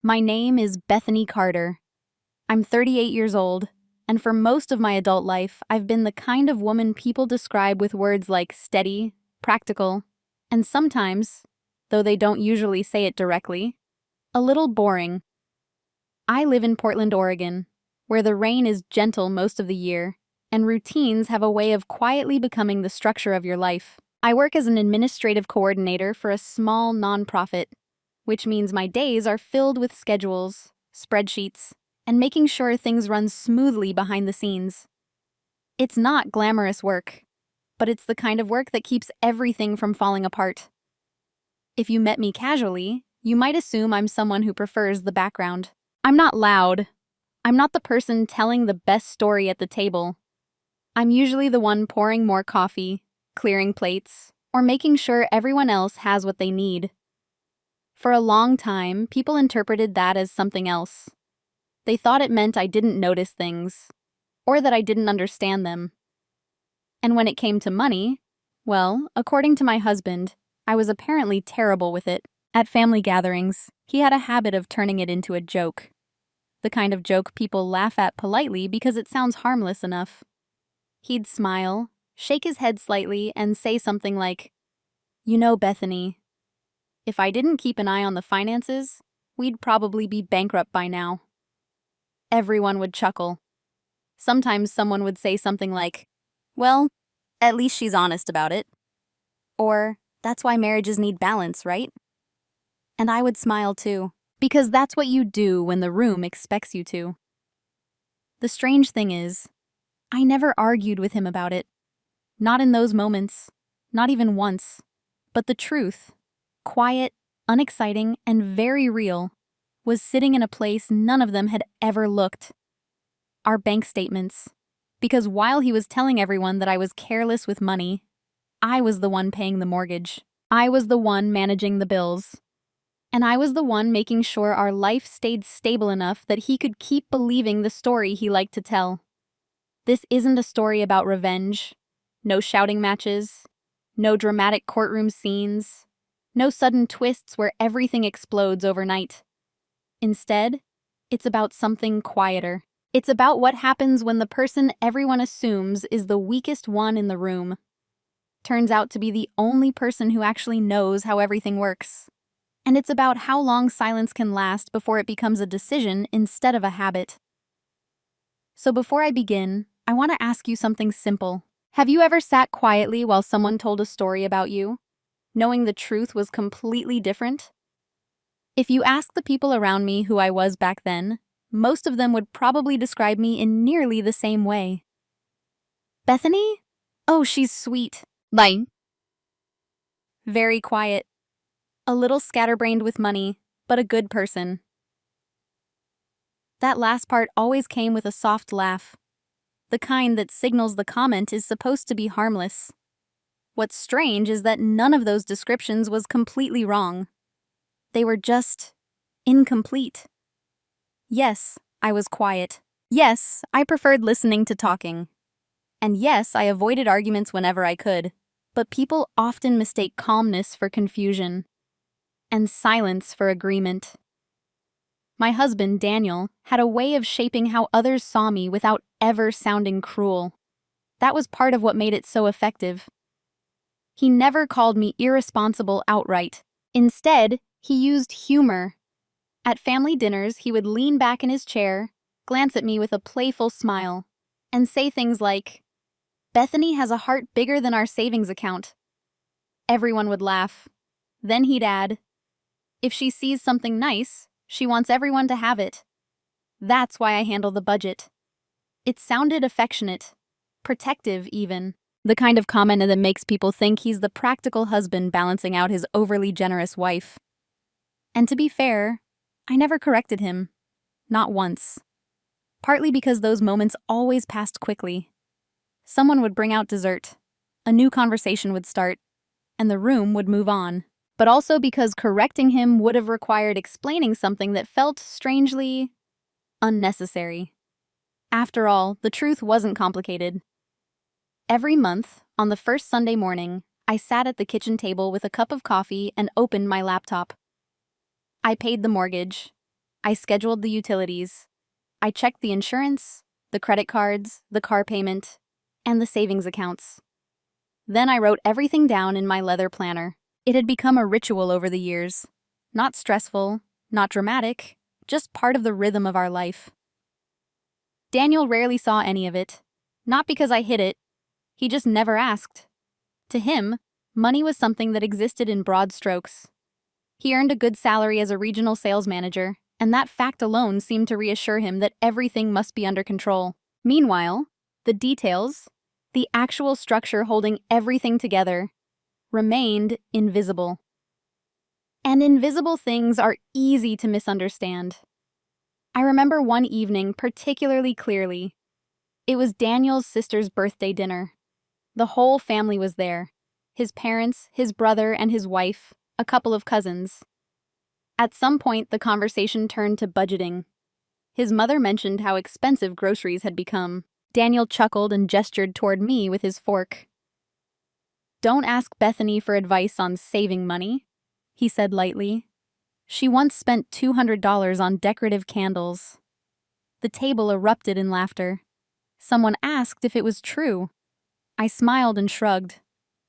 My name is Bethany Carter. I'm 38 years old, and for most of my adult life, I've been the kind of woman people describe with words like steady, practical, and sometimes, though they don't usually say it directly, a little boring. I live in Portland, Oregon, where the rain is gentle most of the year, and routines have a way of quietly becoming the structure of your life. I work as an administrative coordinator for a small nonprofit, which means my days are filled with schedules, spreadsheets, and making sure things run smoothly behind the scenes. It's not glamorous work, but it's the kind of work that keeps everything from falling apart. If you met me casually, you might assume I'm someone who prefers the background. I'm not loud. I'm not the person telling the best story at the table. I'm usually the one pouring more coffee, clearing plates, or making sure everyone else has what they need. For a long time, people interpreted that as something else. They thought it meant I didn't notice things, or that I didn't understand them. And when it came to money, well, according to my husband, I was apparently terrible with it. At family gatherings, he had a habit of turning it into a joke. The kind of joke people laugh at politely because it sounds harmless enough. He'd smile, shake his head slightly, and say something like, "You know, Bethany, if I didn't keep an eye on the finances, we'd probably be bankrupt by now." Everyone would chuckle. Sometimes someone would say something like, "Well, at least she's honest about it." Or, "That's why marriages need balance, right?" And I would smile too, because that's what you do when the room expects you to. The strange thing is, I never argued with him about it. Not in those moments, not even once. But the truth, quiet, unexciting, and very real, was sitting in a place none of them had ever looked. Our bank statements. Because while he was telling everyone that I was careless with money, I was the one paying the mortgage. I was the one managing the bills. And I was the one making sure our life stayed stable enough that he could keep believing the story he liked to tell. This isn't a story about revenge. No shouting matches. No dramatic courtroom scenes. No sudden twists where everything explodes overnight. Instead, it's about something quieter. It's about what happens when the person everyone assumes is the weakest one in the room turns out to be the only person who actually knows how everything works. And it's about how long silence can last before it becomes a decision instead of a habit. So before I begin, I want to ask you something simple. Have you ever sat quietly while someone told a story about you, knowing the truth was completely different? If you ask the people around me who I was back then, most of them would probably describe me in nearly the same way. Bethany? Oh, she's sweet. Lying. Very quiet. A little scatterbrained with money, but a good person. That last part always came with a soft laugh. The kind that signals the comment is supposed to be harmless. What's strange is that none of those descriptions was completely wrong. They were just incomplete. Yes, I was quiet. Yes, I preferred listening to talking. And yes, I avoided arguments whenever I could. But people often mistake calmness for confusion, and silence for agreement. My husband, Daniel, had a way of shaping how others saw me without ever sounding cruel. That was part of what made it so effective. He never called me irresponsible outright. Instead, he used humor. At family dinners, he would lean back in his chair, glance at me with a playful smile, and say things like, "Bethany has a heart bigger than our savings account." Everyone would laugh. Then he'd add, "If she sees something nice, she wants everyone to have it. That's why I handle the budget." It sounded affectionate, protective even, the kind of comment that makes people think he's the practical husband balancing out his overly generous wife. And to be fair, I never corrected him. Not once. Partly because those moments always passed quickly. Someone would bring out dessert, a new conversation would start, and the room would move on. But also because correcting him would have required explaining something that felt strangely unnecessary. After all, the truth wasn't complicated. Every month, on the first Sunday morning, I sat at the kitchen table with a cup of coffee and opened my laptop. I paid the mortgage, I scheduled the utilities. I checked the insurance, the credit cards, the car payment, and the savings accounts. Then I wrote everything down in my leather planner. It had become a ritual over the years. Not stressful, not dramatic, just part of the rhythm of our life. Daniel rarely saw any of it. Not because I hid it. He just never asked. To him, money was something that existed in broad strokes. He earned a good salary as a regional sales manager, and that fact alone seemed to reassure him that everything must be under control. Meanwhile, the details, the actual structure holding everything together, remained invisible. And invisible things are easy to misunderstand. I remember one evening particularly clearly. It was Daniel's sister's birthday dinner. The whole family was there. His parents, his brother, and his wife, a couple of cousins. At some point, the conversation turned to budgeting. His mother mentioned how expensive groceries had become. Daniel chuckled and gestured toward me with his fork. "Don't ask Bethany for advice on saving money," he said lightly. "She once spent $200 on decorative candles." The table erupted in laughter. Someone asked if it was true. I smiled and shrugged.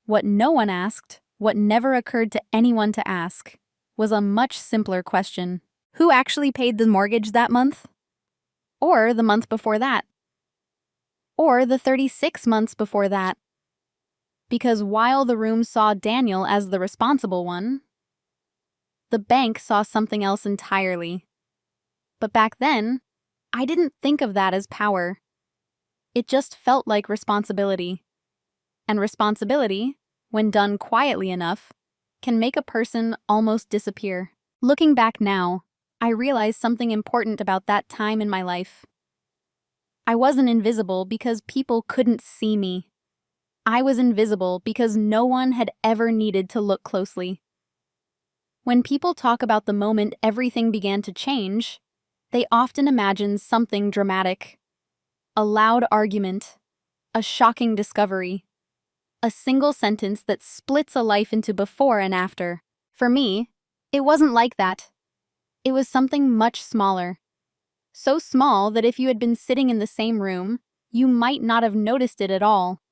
What no one asked, what never occurred to anyone to ask, was a much simpler question. Who actually paid the mortgage that month? Or the month before that? Or the 36 months before that? Because while the room saw Daniel as the responsible one, the bank saw something else entirely. But back then, I didn't think of that as power. It just felt like responsibility. And responsibility, when done quietly enough, can make a person almost disappear. Looking back now, I realize something important about that time in my life. I wasn't invisible because people couldn't see me. I was invisible because no one had ever needed to look closely. When people talk about the moment everything began to change, they often imagine something dramatic. A loud argument, a shocking discovery, a single sentence that splits a life into before and after. For me, it wasn't like that. It was something much smaller. So small that if you had been sitting in the same room, you might not have noticed it at all.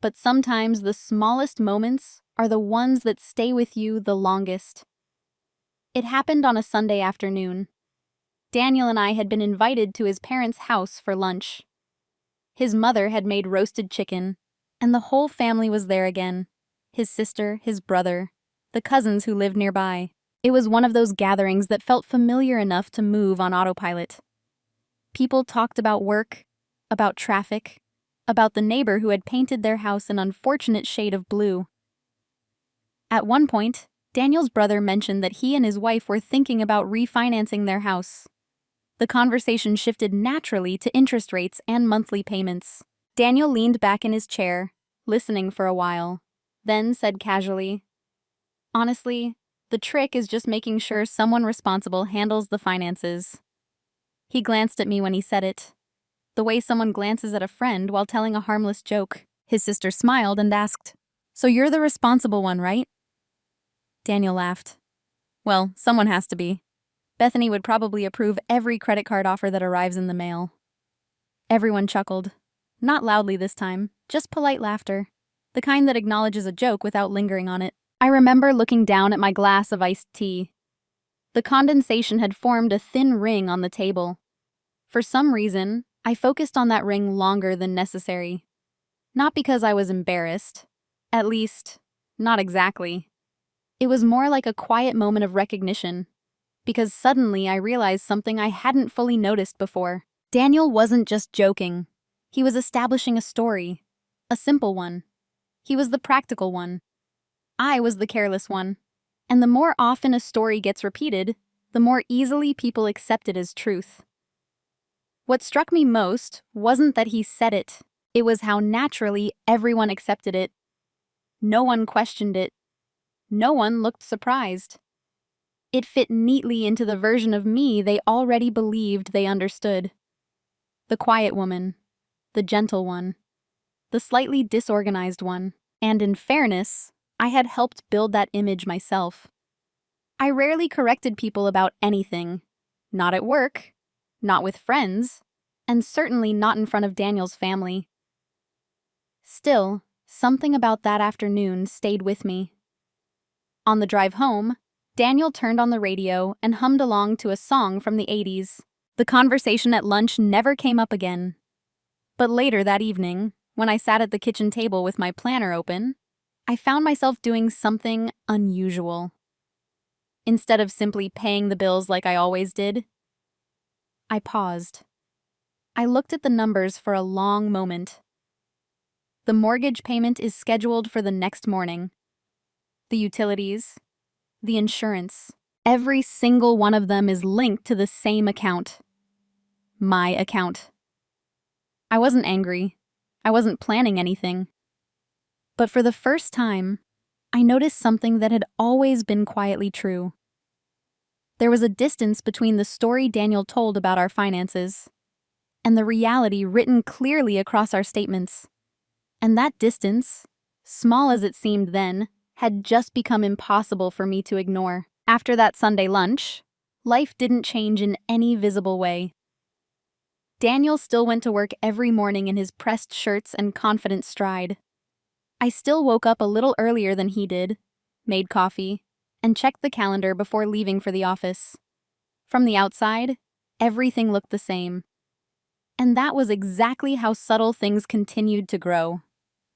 But sometimes the smallest moments are the ones that stay with you the longest. It happened on a Sunday afternoon. Daniel and I had been invited to his parents' house for lunch. His mother had made roasted chicken, and the whole family was there again. His sister, his brother, the cousins who lived nearby. It was one of those gatherings that felt familiar enough to move on autopilot. People talked about work, about traffic, about the neighbor who had painted their house an unfortunate shade of blue. At one point, Daniel's brother mentioned that he and his wife were thinking about refinancing their house. The conversation shifted naturally to interest rates and monthly payments. Daniel leaned back in his chair, listening for a while, then said casually, "Honestly, the trick is just making sure someone responsible handles the finances." He glanced at me when he said it, the way someone glances at a friend while telling a harmless joke. His sister smiled and asked, "So you're the responsible one, right?" Daniel laughed. "Well, someone has to be. Bethany would probably approve every credit card offer that arrives in the mail." Everyone chuckled. Not loudly this time, just polite laughter, the kind that acknowledges a joke without lingering on it. I remember looking down at my glass of iced tea. The condensation had formed a thin ring on the table. For some reason, I focused on that ring longer than necessary. Not because I was embarrassed. At least, not exactly. It was more like a quiet moment of recognition, because suddenly I realized something I hadn't fully noticed before. Daniel wasn't just joking. He was establishing a story, a simple one. He was the practical one. I was the careless one. And the more often a story gets repeated, the more easily people accept it as truth. What struck me most wasn't that he said it. It was how naturally everyone accepted it. No one questioned it. No one looked surprised. It fit neatly into the version of me they already believed they understood. The quiet woman, the gentle one, the slightly disorganized one. And in fairness, I had helped build that image myself. I rarely corrected people about anything. Not at work, not with friends, and certainly not in front of Daniel's family. Still, something about that afternoon stayed with me. On the drive home, Daniel turned on the radio and hummed along to a song from the 80s. The conversation at lunch never came up again. But later that evening, when I sat at the kitchen table with my planner open, I found myself doing something unusual. Instead of simply paying the bills like I always did, I paused. I looked at the numbers for a long moment. The mortgage payment is scheduled for the next morning. The utilities, the insurance, every single one of them is linked to the same account. My account. I wasn't angry. I wasn't planning anything. But for the first time, I noticed something that had always been quietly true. There was a distance between the story Daniel told about our finances and the reality written clearly across our statements. And that distance, small as it seemed then, had just become impossible for me to ignore. After that Sunday lunch, life didn't change in any visible way. Daniel still went to work every morning in his pressed shirts and confident stride. I still woke up a little earlier than he did, made coffee, and checked the calendar before leaving for the office. From the outside, everything looked the same. And that was exactly how subtle things continued to grow.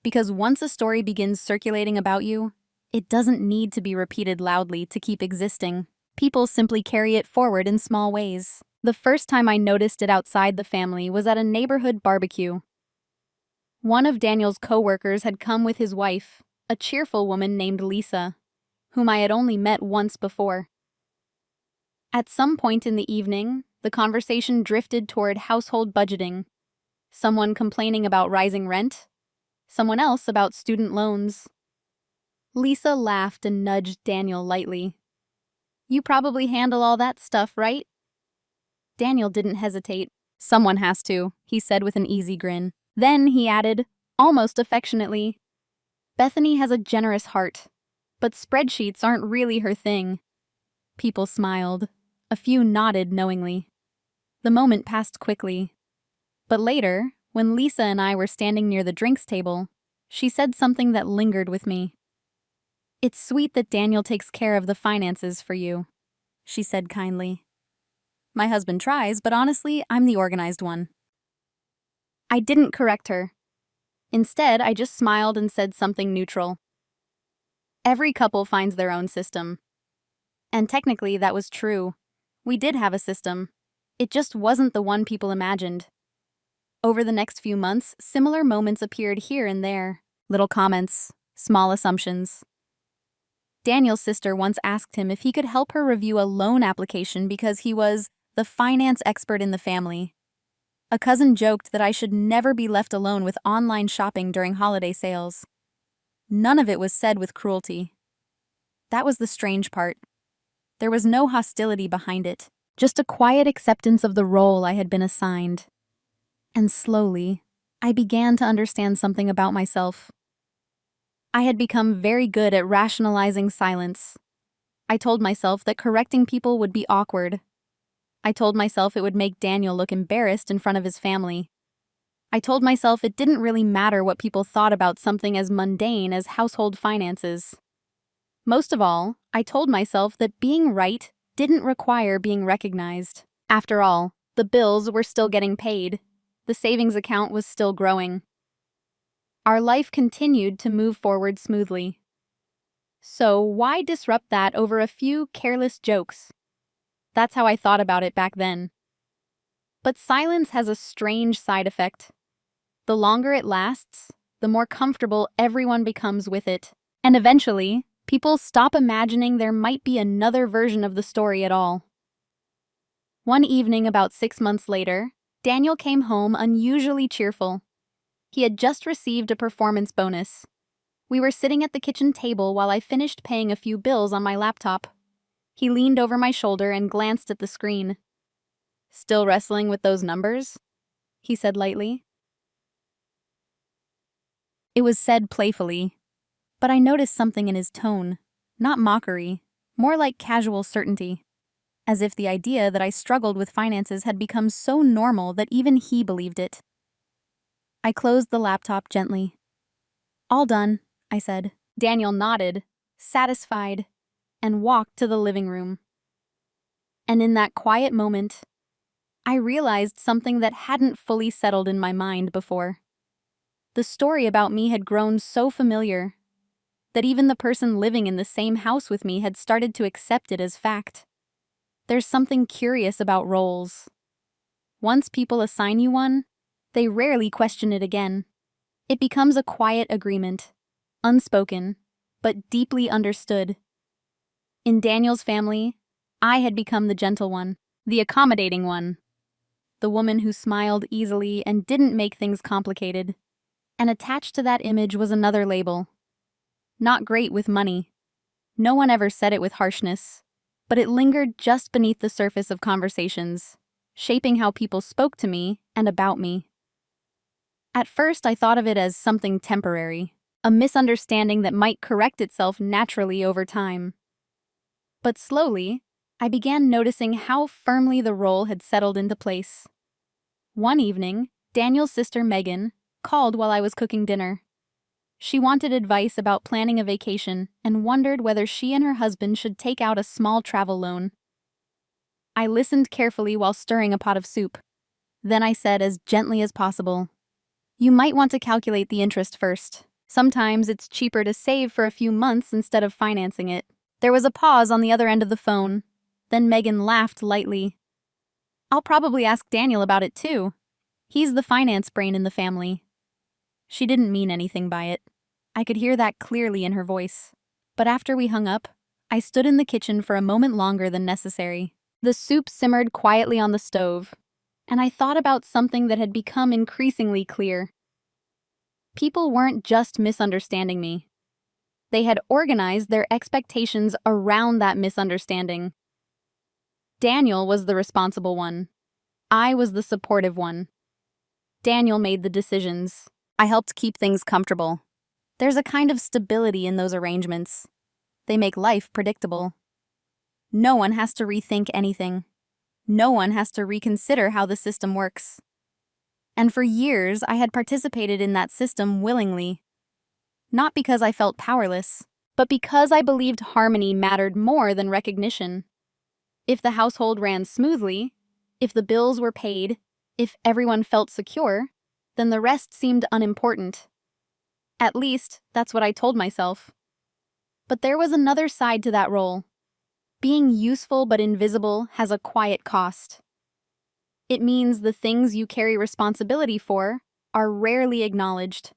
Because once a story begins circulating about you, it doesn't need to be repeated loudly to keep existing. People simply carry it forward in small ways. The first time I noticed it outside the family was at a neighborhood barbecue. One of Daniel's coworkers had come with his wife, a cheerful woman named Lisa, whom I had only met once before. At some point in the evening, the conversation drifted toward household budgeting. Someone complaining about rising rent, someone else about student loans. Lisa laughed and nudged Daniel lightly. "You probably handle all that stuff, right?" Daniel didn't hesitate. "Someone has to," he said with an easy grin. Then he added, almost affectionately, "Bethany has a generous heart, but spreadsheets aren't really her thing." People smiled. A few nodded knowingly. The moment passed quickly. But later, when Lisa and I were standing near the drinks table, she said something that lingered with me. "It's sweet that Daniel takes care of the finances for you," she said kindly. "My husband tries, but honestly, I'm the organized one." I didn't correct her. Instead, I just smiled and said something neutral. Every couple finds their own system. And technically, that was true. We did have a system. It just wasn't the one people imagined. Over the next few months, similar moments appeared here and there. Little comments, small assumptions. Daniel's sister once asked him if he could help her review a loan application because he was the finance expert in the family. A cousin joked that I should never be left alone with online shopping during holiday sales. None of it was said with cruelty. That was the strange part. There was no hostility behind it, just a quiet acceptance of the role I had been assigned. And slowly, I began to understand something about myself. I had become very good at rationalizing silence. I told myself that correcting people would be awkward. I told myself it would make Daniel look embarrassed in front of his family. I told myself it didn't really matter what people thought about something as mundane as household finances. Most of all, I told myself that being right didn't require being recognized. After all, the bills were still getting paid. The savings account was still growing. Our life continued to move forward smoothly. So why disrupt that over a few careless jokes? That's how I thought about it back then. But silence has a strange side effect. The longer it lasts, the more comfortable everyone becomes with it. And eventually, people stop imagining there might be another version of the story at all. One evening about 6 months later, Daniel came home unusually cheerful. He had just received a performance bonus. We were sitting at the kitchen table while I finished paying a few bills on my laptop. He leaned over my shoulder and glanced at the screen. "Still wrestling with those numbers?" he said lightly. It was said playfully, but I noticed something in his tone, not mockery, more like casual certainty. as if the idea that I struggled with finances had become so normal that even he believed it. I closed the laptop gently. "All done," I said. Daniel nodded, satisfied, and walked to the living room. And in that quiet moment, I realized something that hadn't fully settled in my mind before. The story about me had grown so familiar that even the person living in the same house with me had started to accept it as fact. There's something curious about roles. Once people assign you one, they rarely question it again. It becomes a quiet agreement, unspoken, but deeply understood. In Daniel's family, I had become the gentle one, the accommodating one, the woman who smiled easily and didn't make things complicated. And attached to that image was another label. Not great with money. No one ever said it with harshness, but it lingered just beneath the surface of conversations, shaping how people spoke to me and about me. At first, I thought of it as something temporary, a misunderstanding that might correct itself naturally over time. But slowly, I began noticing how firmly the role had settled into place. One evening, Daniel's sister Megan called while I was cooking dinner. She wanted advice about planning a vacation and wondered whether she and her husband should take out a small travel loan. I listened carefully while stirring a pot of soup. Then I said as gently as possible, "You might want to calculate the interest first. Sometimes it's cheaper to save for a few months instead of financing it." There was a pause on the other end of the phone. Then Megan laughed lightly. "I'll probably ask Daniel about it too. He's the finance brain in the family." She didn't mean anything by it. I could hear that clearly in her voice. But after we hung up, I stood in the kitchen for a moment longer than necessary. The soup simmered quietly on the stove, and I thought about something that had become increasingly clear. People weren't just misunderstanding me. They had organized their expectations around that misunderstanding. Daniel was the responsible one. I was the supportive one. Daniel made the decisions. I helped keep things comfortable. There's a kind of stability in those arrangements. They make life predictable. No one has to rethink anything. No one has to reconsider how the system works. And for years, I had participated in that system willingly. Not because I felt powerless, but because I believed harmony mattered more than recognition. If the household ran smoothly, if the bills were paid, if everyone felt secure, then the rest seemed unimportant. At least, that's what I told myself. But there was another side to that role. Being useful but invisible has a quiet cost. It means the things you carry responsibility for are rarely acknowledged.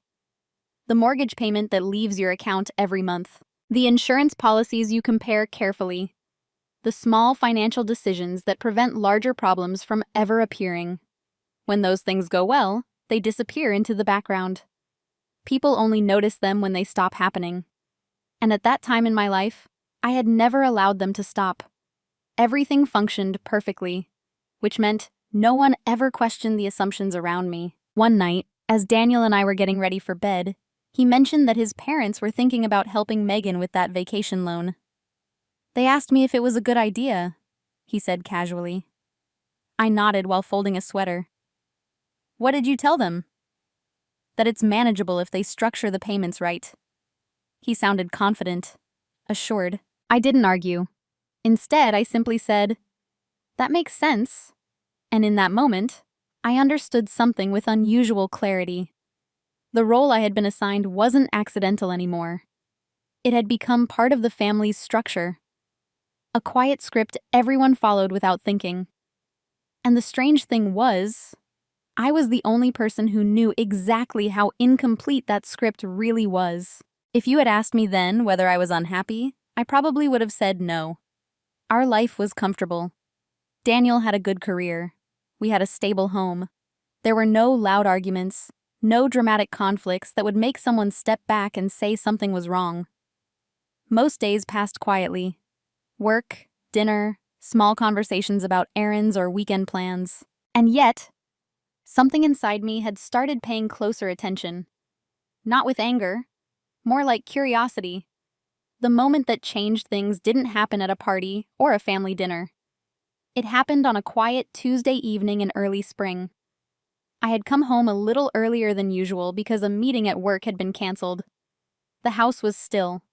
The mortgage payment that leaves your account every month. The insurance policies you compare carefully. The small financial decisions that prevent larger problems from ever appearing. When those things go well, they disappear into the background. People only notice them when they stop happening. And at that time in my life, I had never allowed them to stop. Everything functioned perfectly, which meant no one ever questioned the assumptions around me. One night, as Daniel and I were getting ready for bed, he mentioned that his parents were thinking about helping Megan with that vacation loan. "They asked me if it was a good idea," he said casually. I nodded while folding a sweater. "What did you tell them?" "That it's manageable if they structure the payments right." He sounded confident, assured. I didn't argue. Instead, I simply said, "That makes sense." And in that moment, I understood something with unusual clarity. The role I had been assigned wasn't accidental anymore. It had become part of the family's structure. A quiet script everyone followed without thinking. And the strange thing was, I was the only person who knew exactly how incomplete that script really was. If you had asked me then whether I was unhappy, I probably would have said no. Our life was comfortable. Daniel had a good career. We had a stable home. There were no loud arguments, no dramatic conflicts that would make someone step back and say something was wrong. Most days passed quietly. Work, dinner, small conversations about errands or weekend plans. And yet, something inside me had started paying closer attention. Not with anger, more like curiosity. The moment that changed things didn't happen at a party or a family dinner. It happened on a quiet Tuesday evening in early spring. I had come home a little earlier than usual because a meeting at work had been canceled. The house was still.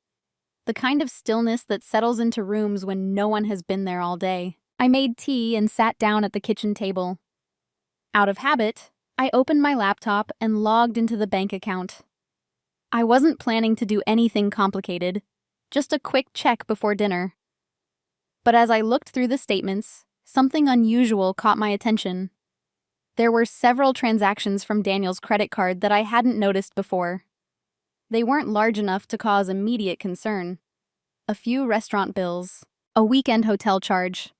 The kind of stillness that settles into rooms when no one has been there all day. I made tea and sat down at the kitchen table. Out of habit, I opened my laptop and logged into the bank account. I wasn't planning to do anything complicated, just a quick check before dinner. But as I looked through the statements, something unusual caught my attention. There were several transactions from Daniel's credit card that I hadn't noticed before. They weren't large enough to cause immediate concern. A few restaurant bills, a weekend hotel charge,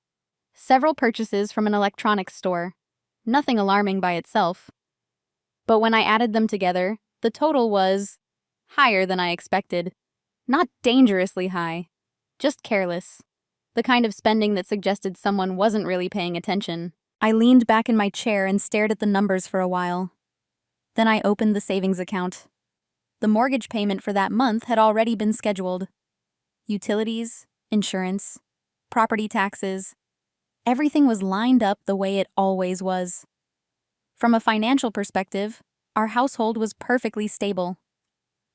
several purchases from an electronics store. Nothing alarming by itself. But when I added them together, the total was higher than I expected. Not dangerously high, just careless. The kind of spending that suggested someone wasn't really paying attention. I leaned back in my chair and stared at the numbers for a while. Then I opened the savings account. The mortgage payment for that month had already been scheduled. Utilities, insurance, property taxes. Everything was lined up the way it always was. From a financial perspective, our household was perfectly stable,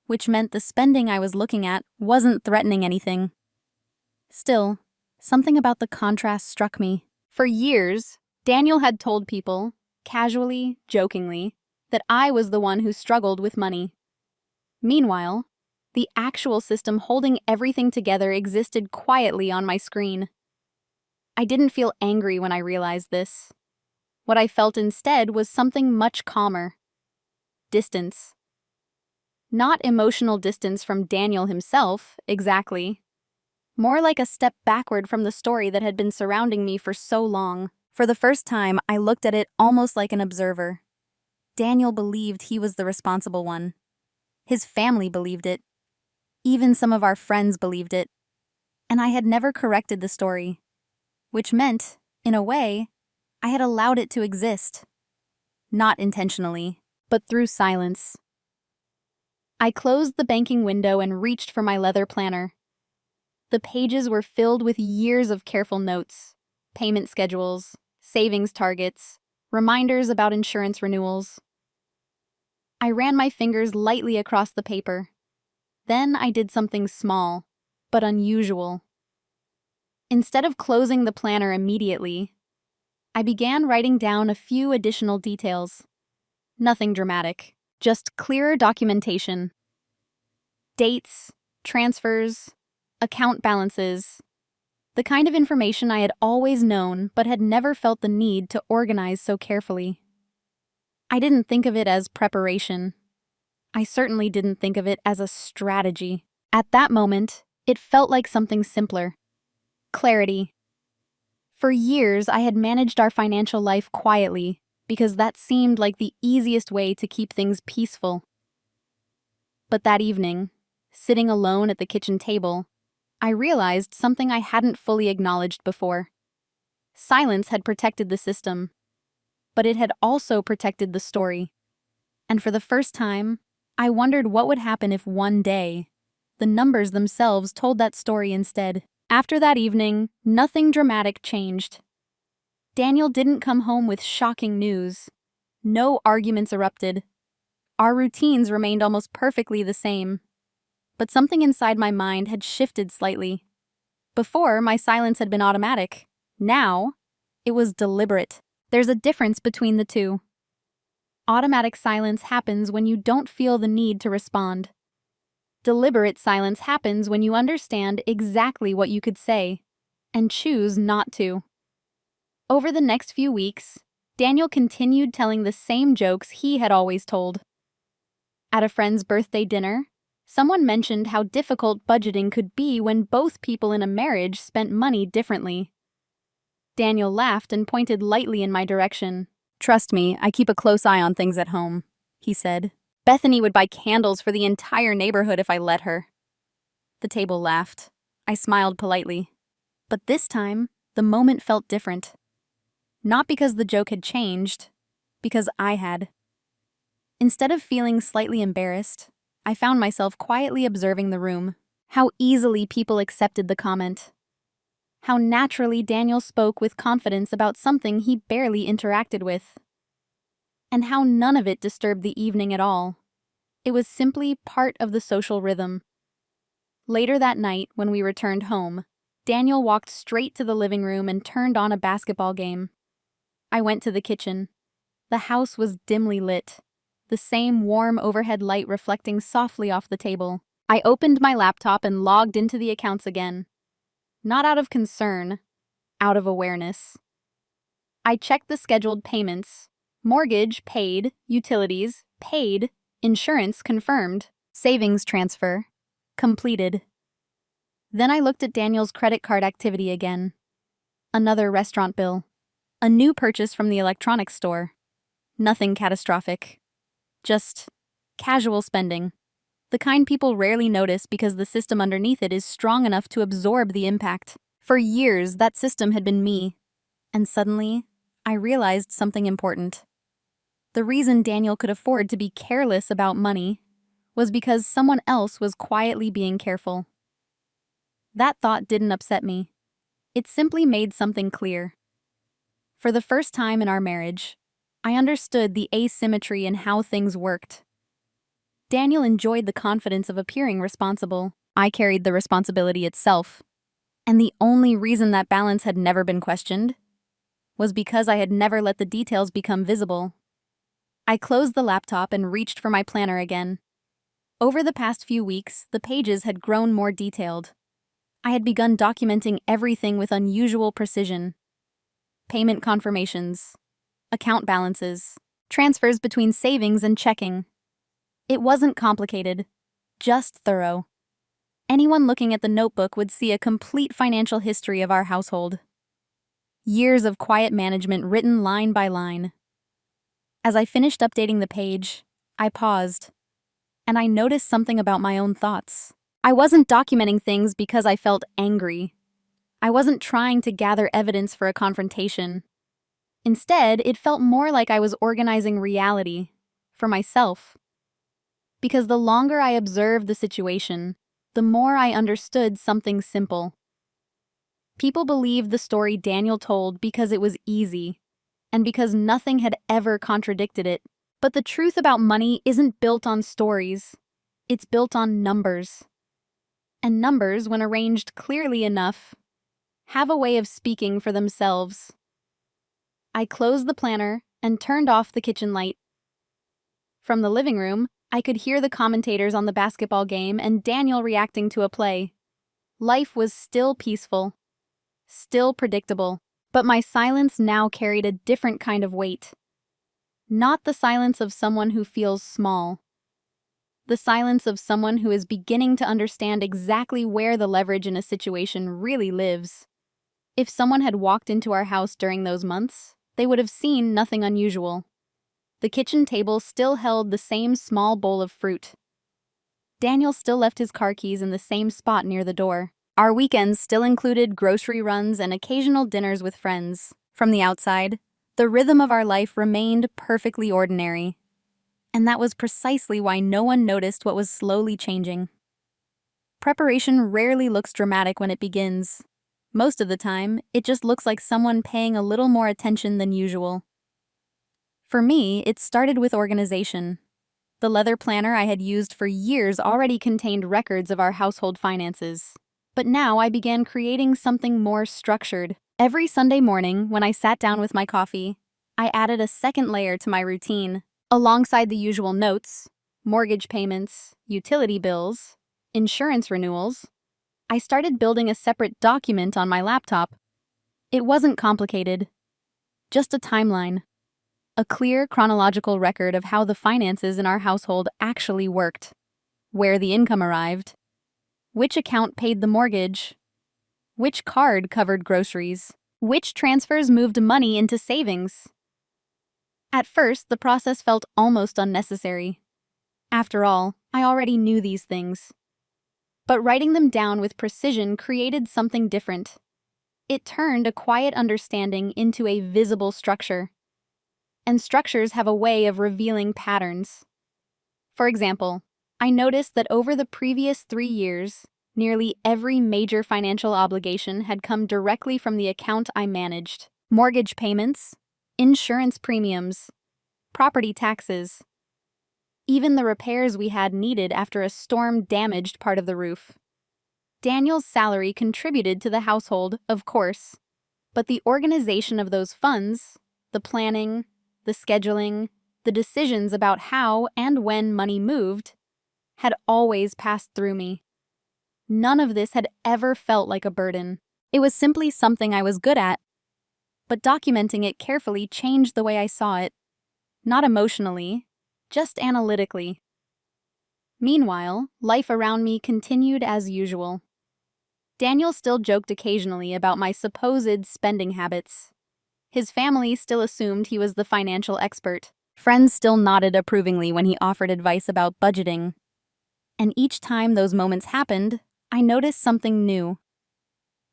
which meant the spending I was looking at wasn't threatening anything. Still, something about the contrast struck me. For years, Daniel had told people, casually, jokingly, that I was the one who struggled with money. Meanwhile, the actual system holding everything together existed quietly on my screen. I didn't feel angry when I realized this. What I felt instead was something much calmer. Distance. Not emotional distance from Daniel himself, exactly. More like a step backward from the story that had been surrounding me for so long. For the first time, I looked at it almost like an observer. Daniel believed he was the responsible one. His family believed it. Even some of our friends believed it. And I had never corrected the story. Which meant, in a way, I had allowed it to exist. Not intentionally, but through silence. I closed the banking window and reached for my leather planner. The pages were filled with years of careful notes, payment schedules, savings targets, reminders about insurance renewals. I ran my fingers lightly across the paper. Then I did something small, but unusual. Instead of closing the planner immediately, I began writing down a few additional details. Nothing dramatic, just clearer documentation. Dates, transfers, account balances. The kind of information I had always known but had never felt the need to organize so carefully. I didn't think of it as preparation. I certainly didn't think of it as a strategy. At that moment, it felt like something simpler. Clarity. For years, I had managed our financial life quietly because that seemed like the easiest way to keep things peaceful. But that evening, sitting alone at the kitchen table, I realized something I hadn't fully acknowledged before. Silence had protected the system, but it had also protected the story. And for the first time, I wondered what would happen if one day, the numbers themselves told that story instead. After that evening, nothing dramatic changed. Daniel didn't come home with shocking news. No arguments erupted. Our routines remained almost perfectly the same. But something inside my mind had shifted slightly. Before, my silence had been automatic. Now, it was deliberate. There's a difference between the two. Automatic silence happens when you don't feel the need to respond. Deliberate silence happens when you understand exactly what you could say and choose not to. Over the next few weeks, Daniel continued telling the same jokes he had always told. At a friend's birthday dinner, someone mentioned how difficult budgeting could be when both people in a marriage spent money differently. Daniel laughed and pointed lightly in my direction. "Trust me, I keep a close eye on things at home," he said. "Bethany would buy candles for the entire neighborhood if I let her." The table laughed. I smiled politely. But this time, the moment felt different. Not because the joke had changed, because I had. Instead of feeling slightly embarrassed, I found myself quietly observing the room. How easily people accepted the comment. How naturally Daniel spoke with confidence about something he barely interacted with. And how none of it disturbed the evening at all. It was simply part of the social rhythm. Later that night, when we returned home, Daniel walked straight to the living room and turned on a basketball game. I went to the kitchen. The house was dimly lit, the same warm overhead light reflecting softly off the table. I opened my laptop and logged into the accounts again. Not out of concern, out of awareness. I checked the scheduled payments. Mortgage paid, utilities paid, insurance confirmed, savings transfer completed. Then I looked at Daniel's credit card activity again. Another restaurant bill. A new purchase from the electronics store. Nothing catastrophic. Just casual spending. The kind people rarely notice because the system underneath it is strong enough to absorb the impact. For years, that system had been me. And suddenly, I realized something important. The reason Daniel could afford to be careless about money was because someone else was quietly being careful. That thought didn't upset me. It simply made something clear. For the first time in our marriage, I understood the asymmetry in how things worked. Daniel enjoyed the confidence of appearing responsible. I carried the responsibility itself. And the only reason that balance had never been questioned was because I had never let the details become visible. I closed the laptop and reached for my planner again. Over the past few weeks, the pages had grown more detailed. I had begun documenting everything with unusual precision. Payment confirmations, account balances, transfers between savings and checking. It wasn't complicated, just thorough. Anyone looking at the notebook would see a complete financial history of our household. Years of quiet management written line by line. As I finished updating the page, I paused, and I noticed something about my own thoughts. I wasn't documenting things because I felt angry. I wasn't trying to gather evidence for a confrontation. Instead, it felt more like I was organizing reality for myself. Because the longer I observed the situation, the more I understood something simple. People believed the story Daniel told because it was easy, and because nothing had ever contradicted it. But the truth about money isn't built on stories. It's built on numbers. And numbers, when arranged clearly enough, have a way of speaking for themselves. I closed the planner and turned off the kitchen light. From the living room, I could hear the commentators on the basketball game and Daniel reacting to a play. Life was still peaceful, still predictable, but my silence now carried a different kind of weight. Not the silence of someone who feels small. The silence of someone who is beginning to understand exactly where the leverage in a situation really lives. If someone had walked into our house during those months, they would have seen nothing unusual. The kitchen table still held the same small bowl of fruit. Daniel still left his car keys in the same spot near the door. Our weekends still included grocery runs and occasional dinners with friends. From the outside, the rhythm of our life remained perfectly ordinary. And that was precisely why no one noticed what was slowly changing. Preparation rarely looks dramatic when it begins. Most of the time, it just looks like someone paying a little more attention than usual. For me, it started with organization. The leather planner I had used for years already contained records of our household finances. But now I began creating something more structured. Every Sunday morning, when I sat down with my coffee, I added a second layer to my routine. Alongside the usual notes, mortgage payments, utility bills, insurance renewals, I started building a separate document on my laptop. It wasn't complicated, just a timeline. A clear chronological record of how the finances in our household actually worked, where the income arrived, which account paid the mortgage, which card covered groceries, which transfers moved money into savings. At first, the process felt almost unnecessary. After all, I already knew these things. But writing them down with precision created something different. It turned a quiet understanding into a visible structure. And structures have a way of revealing patterns. For example, I noticed that over the previous 3 years, Nearly every major financial obligation had come directly from the account I managed. Mortgage payments, insurance premiums, property taxes, even the repairs we had needed after a storm damaged part of the roof. Daniel's salary contributed to the household, of course, but the organization of those funds, the planning, the scheduling, the decisions about how and when money moved, had always passed through me. None of this had ever felt like a burden. It was simply something I was good at. But documenting it carefully changed the way I saw it. Not emotionally, just analytically. Meanwhile, life around me continued as usual. Daniel still joked occasionally about my supposed spending habits. His family still assumed he was the financial expert. Friends still nodded approvingly when he offered advice about budgeting. And each time those moments happened, I noticed something new.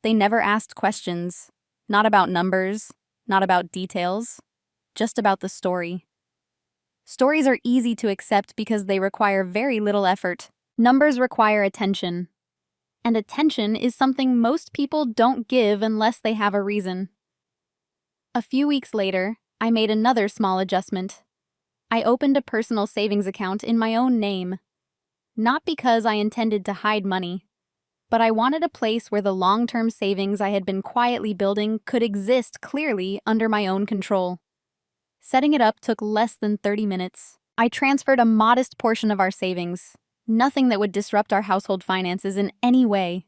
They never asked questions, not about numbers, not about details, just about the story. Stories are easy to accept because they require very little effort. Numbers require attention. And attention is something most people don't give unless they have a reason. A few weeks later, I made another small adjustment. I opened a personal savings account in my own name. Not because I intended to hide money, but I wanted a place where the long-term savings I had been quietly building could exist clearly under my own control. Setting it up took less than 30 minutes. I transferred a modest portion of our savings, nothing that would disrupt our household finances in any way,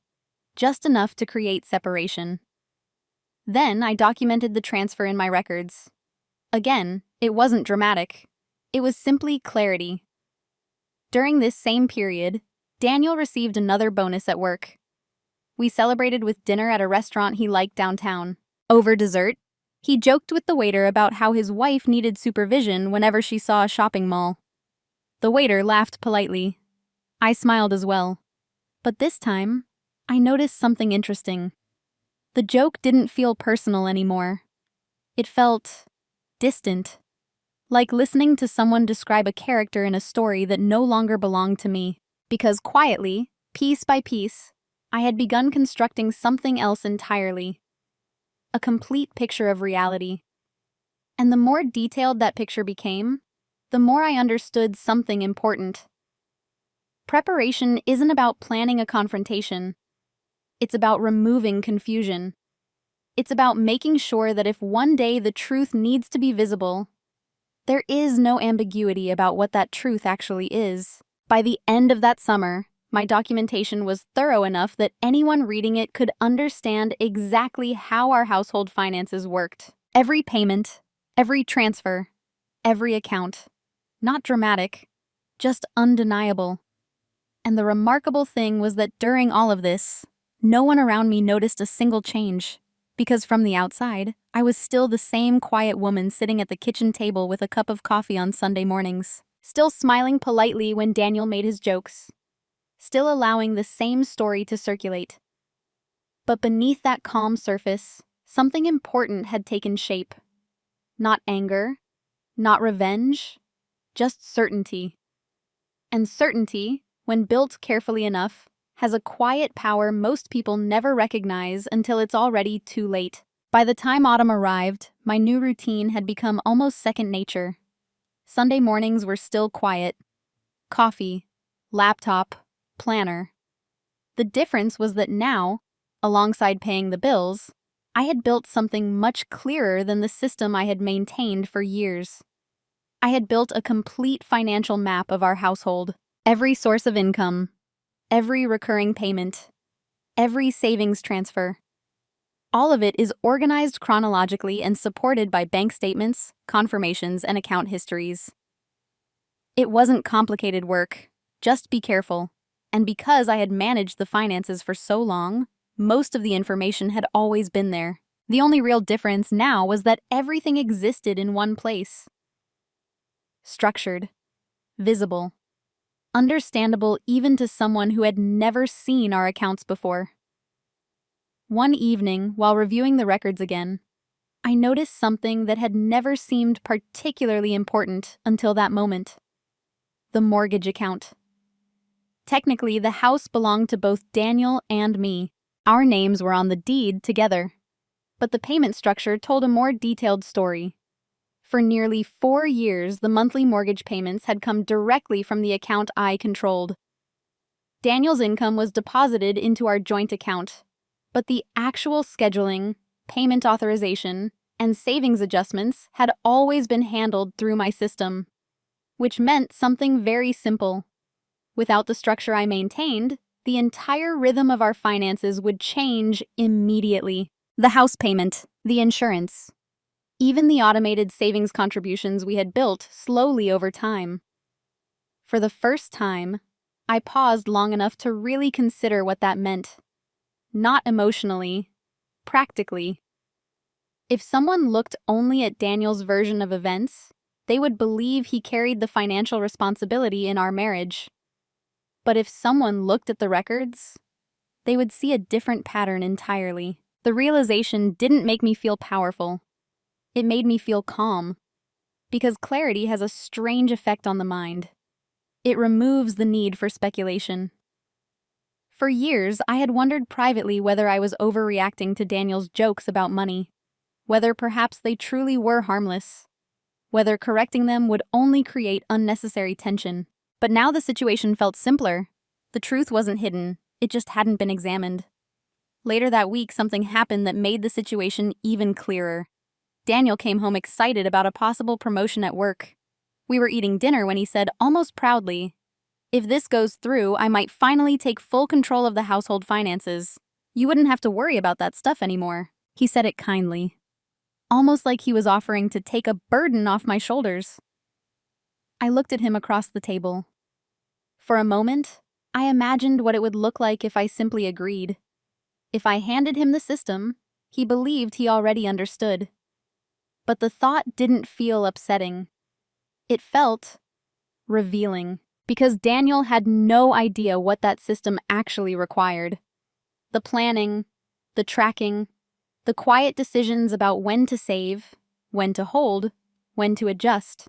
just enough to create separation. Then I documented the transfer in my records. Again, it wasn't dramatic. It was simply clarity. During this same period, Daniel received another bonus at work. We celebrated with dinner at a restaurant he liked downtown. Over dessert, he joked with the waiter about how his wife needed supervision whenever she saw a shopping mall. The waiter laughed politely. I smiled as well. But this time, I noticed something interesting. The joke didn't feel personal anymore. It felt distant, like listening to someone describe a character in a story that no longer belonged to me. Because quietly, piece by piece, I had begun constructing something else entirely. A complete picture of reality. And the more detailed that picture became, the more I understood something important. Preparation isn't about planning a confrontation. It's about removing confusion. It's about making sure that if one day the truth needs to be visible, there is no ambiguity about what that truth actually is. By the end of that summer, my documentation was thorough enough that anyone reading it could understand exactly how our household finances worked. Every payment, every transfer, every account. Not dramatic, just undeniable. And the remarkable thing was that during all of this, no one around me noticed a single change. Because from the outside, I was still the same quiet woman sitting at the kitchen table with a cup of coffee on Sunday mornings. Still smiling politely when Daniel made his jokes. Still allowing the same story to circulate. But beneath that calm surface, something important had taken shape. Not anger, not revenge, just certainty. And certainty, when built carefully enough, has a quiet power most people never recognize until it's already too late. By the time autumn arrived, my new routine had become almost second nature. Sunday mornings were still quiet. Coffee, laptop, planner. The difference was that now, alongside paying the bills, I had built something much clearer than the system I had maintained for years. I had built a complete financial map of our household. Every source of income, every recurring payment, every savings transfer. All of it is organized chronologically and supported by bank statements, confirmations, and account histories. It wasn't complicated work, just be careful. And because I had managed the finances for so long, most of the information had always been there. The only real difference now was that everything existed in one place. Structured, visible, understandable even to someone who had never seen our accounts before. One evening, while reviewing the records again, I noticed something that had never seemed particularly important until that moment. The mortgage account. Technically, the house belonged to both Daniel and me. Our names were on the deed together. But the payment structure told a more detailed story. For nearly 4 years, the monthly mortgage payments had come directly from the account I controlled. Daniel's income was deposited into our joint account, but the actual scheduling, payment authorization, and savings adjustments had always been handled through my system, which meant something very simple. Without the structure I maintained, the entire rhythm of our finances would change immediately. The house payment, the insurance, even the automated savings contributions we had built slowly over time. For the first time, I paused long enough to really consider what that meant. Not emotionally, practically. If someone looked only at Daniel's version of events, they would believe he carried the financial responsibility in our marriage. But if someone looked at the records, they would see a different pattern entirely. The realization didn't make me feel powerful. It made me feel calm, because clarity has a strange effect on the mind. It removes the need for speculation. For years, I had wondered privately whether I was overreacting to Daniel's jokes about money, whether perhaps they truly were harmless, whether correcting them would only create unnecessary tension. But now the situation felt simpler. The truth wasn't hidden, it just hadn't been examined. Later that week, something happened that made the situation even clearer. Daniel came home excited about a possible promotion at work. We were eating dinner when he said, almost proudly, "If this goes through, I might finally take full control of the household finances. You wouldn't have to worry about that stuff anymore." He said it kindly, almost like he was offering to take a burden off my shoulders. I looked at him across the table. For a moment, I imagined what it would look like if I simply agreed. If I handed him the system, he believed he already understood. But the thought didn't feel upsetting. It felt revealing, because Daniel had no idea what that system actually required. The planning, the tracking, the quiet decisions about when to save, when to hold, when to adjust.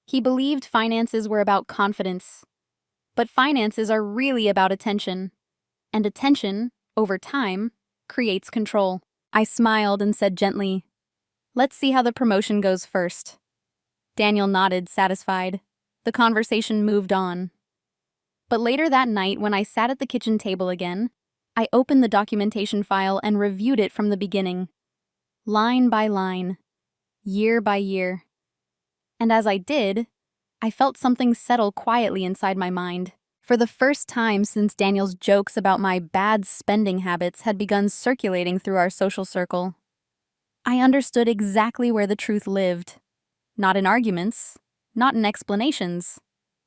He believed finances were about confidence, but finances are really about attention, and attention, over time, creates control. I smiled and said gently, "Let's see how the promotion goes first." Daniel nodded, satisfied. The conversation moved on. But later that night, when I sat at the kitchen table again, I opened the documentation file and reviewed it from the beginning, line by line, year by year. And as I did, I felt something settle quietly inside my mind. For the first time since Daniel's jokes about my bad spending habits had begun circulating through our social circle, I understood exactly where the truth lived. Not in arguments, not in explanations,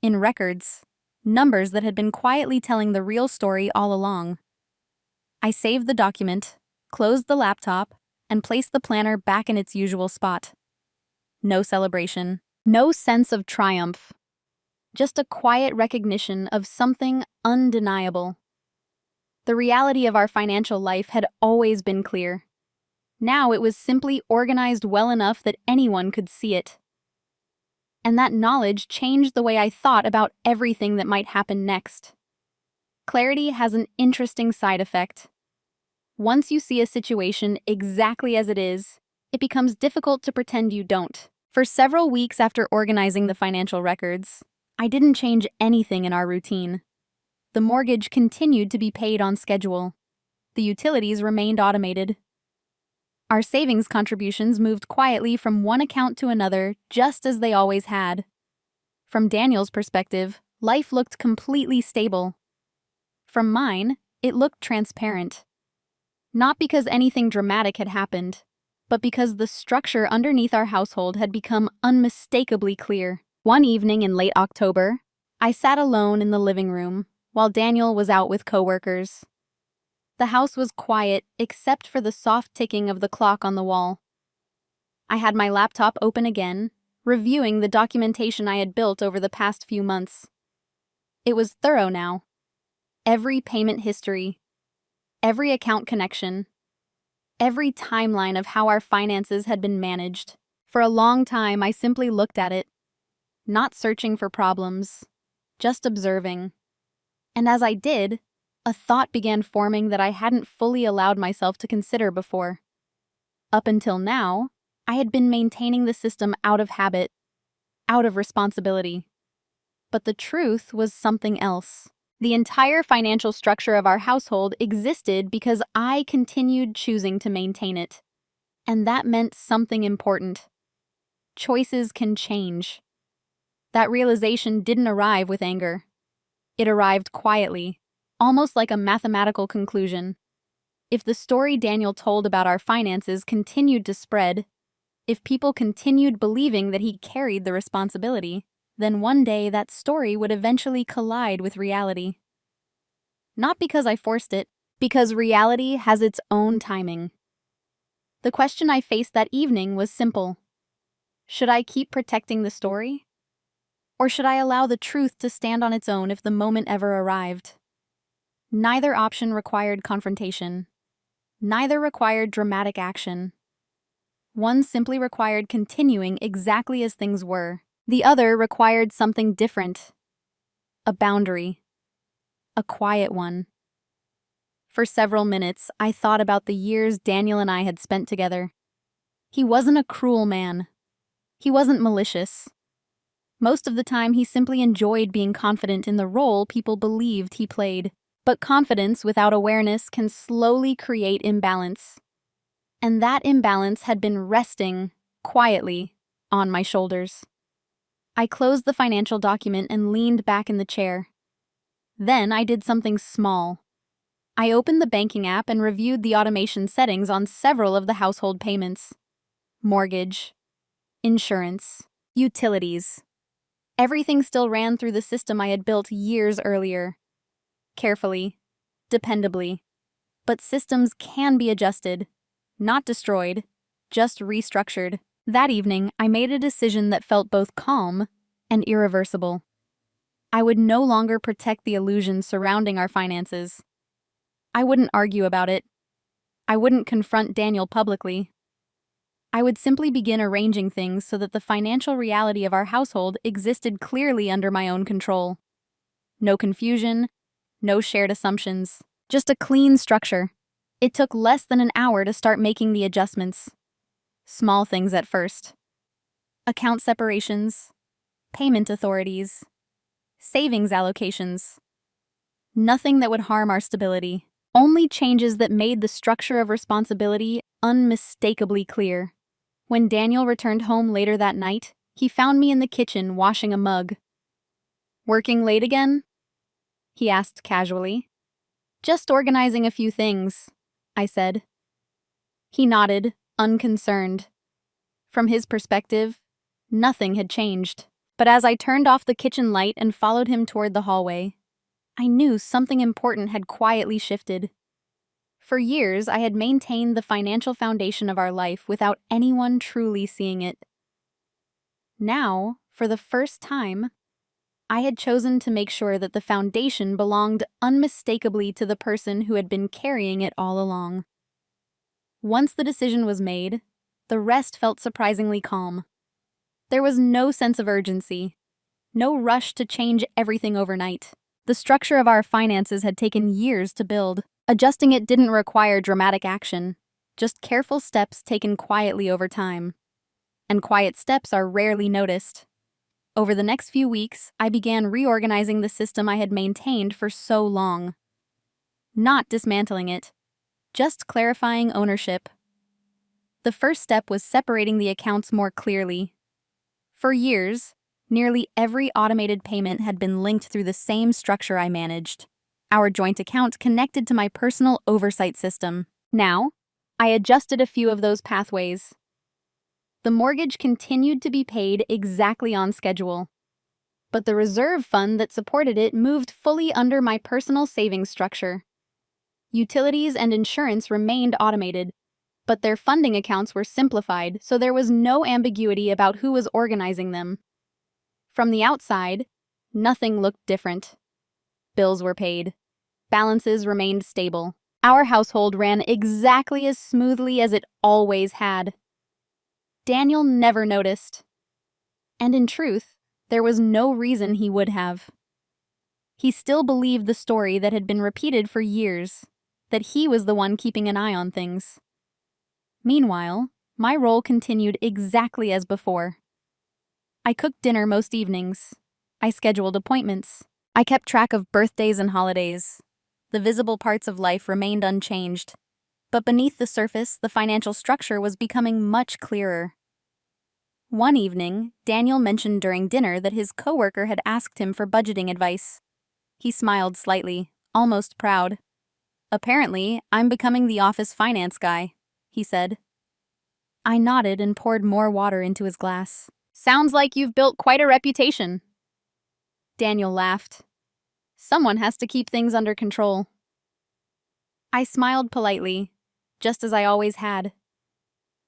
in records, numbers that had been quietly telling the real story all along. I saved the document, closed the laptop, and placed the planner back in its usual spot. No celebration, no sense of triumph, just a quiet recognition of something undeniable. The reality of our financial life had always been clear. Now it was simply organized well enough that anyone could see it. And that knowledge changed the way I thought about everything that might happen next. Clarity has an interesting side effect. Once you see a situation exactly as it is, it becomes difficult to pretend you don't. For several weeks after organizing the financial records, I didn't change anything in our routine. The mortgage continued to be paid on schedule. The utilities remained automated. Our savings contributions moved quietly from one account to another, just as they always had. From Daniel's perspective, life looked completely stable. From mine, it looked transparent. Not because anything dramatic had happened, but because the structure underneath our household had become unmistakably clear. One evening in late October, I sat alone in the living room while Daniel was out with coworkers. The house was quiet except for the soft ticking of the clock on the wall. I had my laptop open again, reviewing the documentation I had built over the past few months. It was thorough now. Every payment history, every account connection, every timeline of how our finances had been managed. For a long time, I simply looked at it, not searching for problems, just observing. And as I did, a thought began forming that I hadn't fully allowed myself to consider before. Up until now, I had been maintaining the system out of habit, out of responsibility. But the truth was something else. The entire financial structure of our household existed because I continued choosing to maintain it. And that meant something important. Choices can change. That realization didn't arrive with anger. It arrived quietly, almost like a mathematical conclusion. If the story Daniel told about our finances continued to spread, if people continued believing that he carried the responsibility, then one day that story would eventually collide with reality. Not because I forced it, because reality has its own timing. The question I faced that evening was simple. Should I keep protecting the story? Or should I allow the truth to stand on its own if the moment ever arrived? Neither option required confrontation. Neither required dramatic action. One simply required continuing exactly as things were. The other required something different. A boundary. A quiet one. For several minutes, I thought about the years Daniel and I had spent together. He wasn't a cruel man. He wasn't malicious. Most of the time, he simply enjoyed being confident in the role people believed he played. But confidence without awareness can slowly create imbalance. And that imbalance had been resting, quietly, on my shoulders. I closed the financial document and leaned back in the chair. Then I did something small. I opened the banking app and reviewed the automation settings on several of the household payments. Mortgage, insurance, utilities. Everything still ran through the system I had built years earlier. Carefully, dependably. But systems can be adjusted, not destroyed, just restructured. That evening, I made a decision that felt both calm and irreversible. I would no longer protect the illusions surrounding our finances. I wouldn't argue about it. I wouldn't confront Daniel publicly. I would simply begin arranging things so that the financial reality of our household existed clearly under my own control. No confusion, no shared assumptions, just a clean structure. It took less than an hour to start making the adjustments. Small things at first. Account separations, payment authorities, savings allocations. Nothing that would harm our stability. Only changes that made the structure of responsibility unmistakably clear. When Daniel returned home later that night, he found me in the kitchen washing a mug. "Working late again?" he asked casually. "Just organizing a few things," I said. He nodded, unconcerned. From his perspective, nothing had changed. But as I turned off the kitchen light and followed him toward the hallway, I knew something important had quietly shifted. For years, I had maintained the financial foundation of our life without anyone truly seeing it. Now, for the first time, I had chosen to make sure that the foundation belonged unmistakably to the person who had been carrying it all along. Once the decision was made, the rest felt surprisingly calm. There was no sense of urgency, no rush to change everything overnight. The structure of our finances had taken years to build. Adjusting it didn't require dramatic action, just careful steps taken quietly over time. And quiet steps are rarely noticed. Over the next few weeks, I began reorganizing the system I had maintained for so long. Not dismantling it, just clarifying ownership. The first step was separating the accounts more clearly. For years, nearly every automated payment had been linked through the same structure I managed. Our joint account connected to my personal oversight system. Now, I adjusted a few of those pathways. The mortgage continued to be paid exactly on schedule, but the reserve fund that supported it moved fully under my personal savings structure. Utilities and insurance remained automated, but their funding accounts were simplified, so there was no ambiguity about who was organizing them. From the outside, nothing looked different. Bills were paid. Balances remained stable. Our household ran exactly as smoothly as it always had. Daniel never noticed. And in truth, there was no reason he would have. He still believed the story that had been repeated for years, that he was the one keeping an eye on things. Meanwhile, my role continued exactly as before. I cooked dinner most evenings. I scheduled appointments. I kept track of birthdays and holidays. The visible parts of life remained unchanged. But beneath the surface, the financial structure was becoming much clearer. One evening, Daniel mentioned during dinner that his coworker had asked him for budgeting advice. He smiled slightly, almost proud. "Apparently, I'm becoming the office finance guy," he said. I nodded and poured more water into his glass. "Sounds like you've built quite a reputation." Daniel laughed. "Someone has to keep things under control." I smiled politely, just as I always had.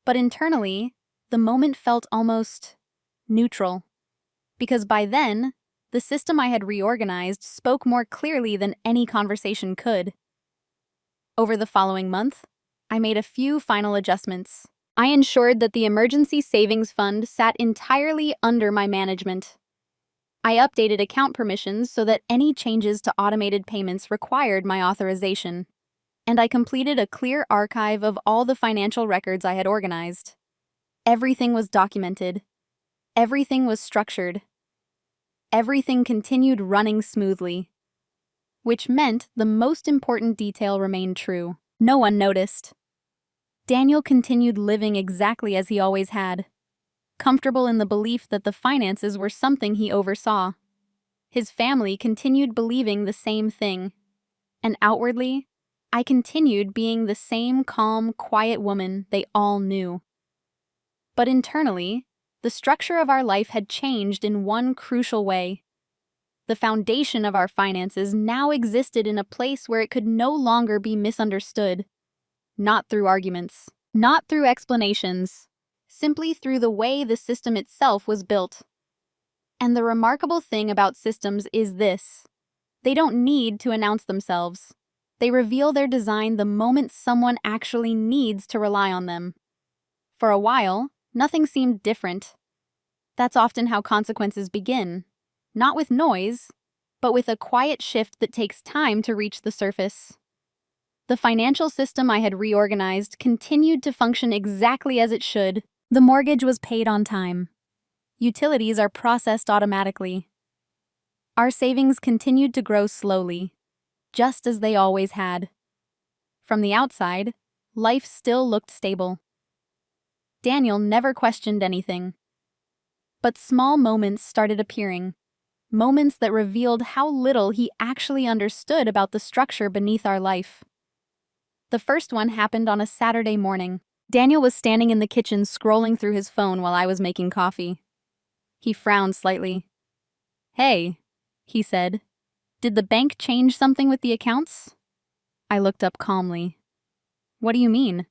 But internally, the moment felt almost neutral, because by then, the system I had reorganized spoke more clearly than any conversation could. Over the following month, I made a few final adjustments. I ensured that the emergency savings fund sat entirely under my management. I updated account permissions so that any changes to automated payments required my authorization. And I completed a clear archive of all the financial records I had organized. Everything was documented. Everything was structured. Everything continued running smoothly. Which meant the most important detail remained true. No one noticed. Daniel continued living exactly as he always had, comfortable in the belief that the finances were something he oversaw. His family continued believing the same thing. And outwardly, I continued being the same calm, quiet woman they all knew. But internally, the structure of our life had changed in one crucial way. The foundation of our finances now existed in a place where it could no longer be misunderstood. Not through arguments, not through explanations, simply through the way the system itself was built. And the remarkable thing about systems is this: they don't need to announce themselves. They reveal their design the moment someone actually needs to rely on them. For a while, nothing seemed different. That's often how consequences begin, not with noise, but with a quiet shift that takes time to reach the surface. The financial system I had reorganized continued to function exactly as it should. The mortgage was paid on time. Utilities are processed automatically. Our savings continued to grow slowly, just as they always had. From the outside, life still looked stable. Daniel never questioned anything. But small moments started appearing, moments that revealed how little he actually understood about the structure beneath our life. The first one happened on a Saturday morning. Daniel was standing in the kitchen scrolling through his phone while I was making coffee. He frowned slightly. "Hey," he said, "did the bank change something with the accounts?" I looked up calmly. "What do you mean?"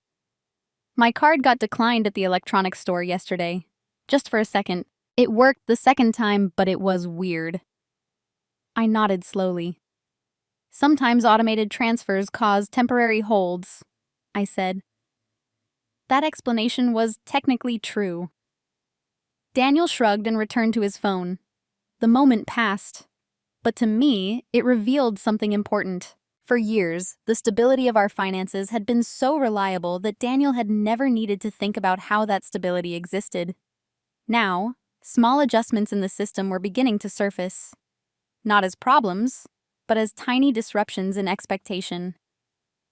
"My card got declined at the electronics store yesterday. Just for a second. It worked the second time, but it was weird." I nodded slowly. "Sometimes automated transfers cause temporary holds," I said. That explanation was technically true. Daniel shrugged and returned to his phone. The moment passed, but to me, it revealed something important. For years, the stability of our finances had been so reliable that Daniel had never needed to think about how that stability existed. Now, small adjustments in the system were beginning to surface. Not as problems, but as tiny disruptions in expectation.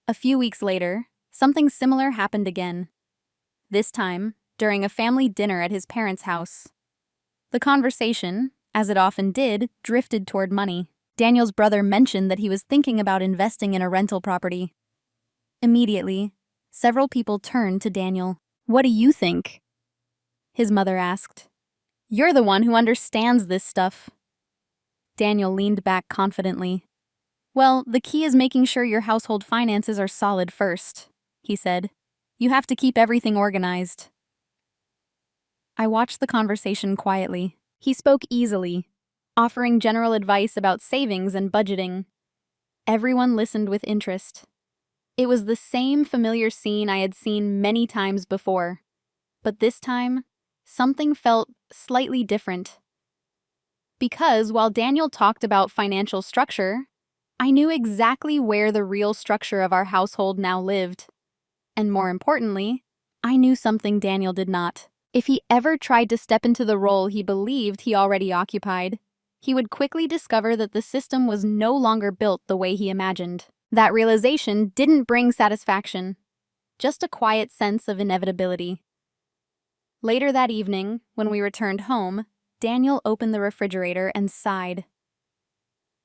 A few weeks later, something similar happened again. This time, during a family dinner at his parents' house. The conversation, as it often did, drifted toward money. Daniel's brother mentioned that he was thinking about investing in a rental property. Immediately, several people turned to Daniel. "What do you think?" his mother asked. "You're the one who understands this stuff." Daniel leaned back confidently. "Well, the key is making sure your household finances are solid first," he said. "You have to keep everything organized." I watched the conversation quietly. He spoke easily, offering general advice about savings and budgeting. Everyone listened with interest. It was the same familiar scene I had seen many times before, but this time, something felt slightly different. because while Daniel talked about financial structure, I knew exactly where the real structure of our household now lived. And more importantly, I knew something Daniel did not. If he ever tried to step into the role he believed he already occupied, he would quickly discover that the system was no longer built the way he imagined. That realization didn't bring satisfaction, just a quiet sense of inevitability. Later that evening, when we returned home, Daniel opened the refrigerator and sighed.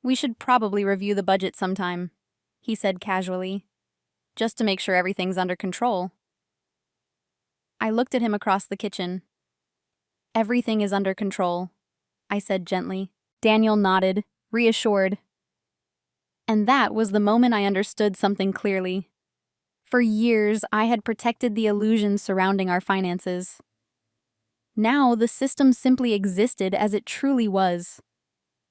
"We should probably review the budget sometime," he said casually, "just to make sure everything's under control." I looked at him across the kitchen. "Everything is under control," I said gently. Daniel nodded, reassured. And that was the moment I understood something clearly. For years, I had protected the illusions surrounding our finances. Now, the system simply existed as it truly was.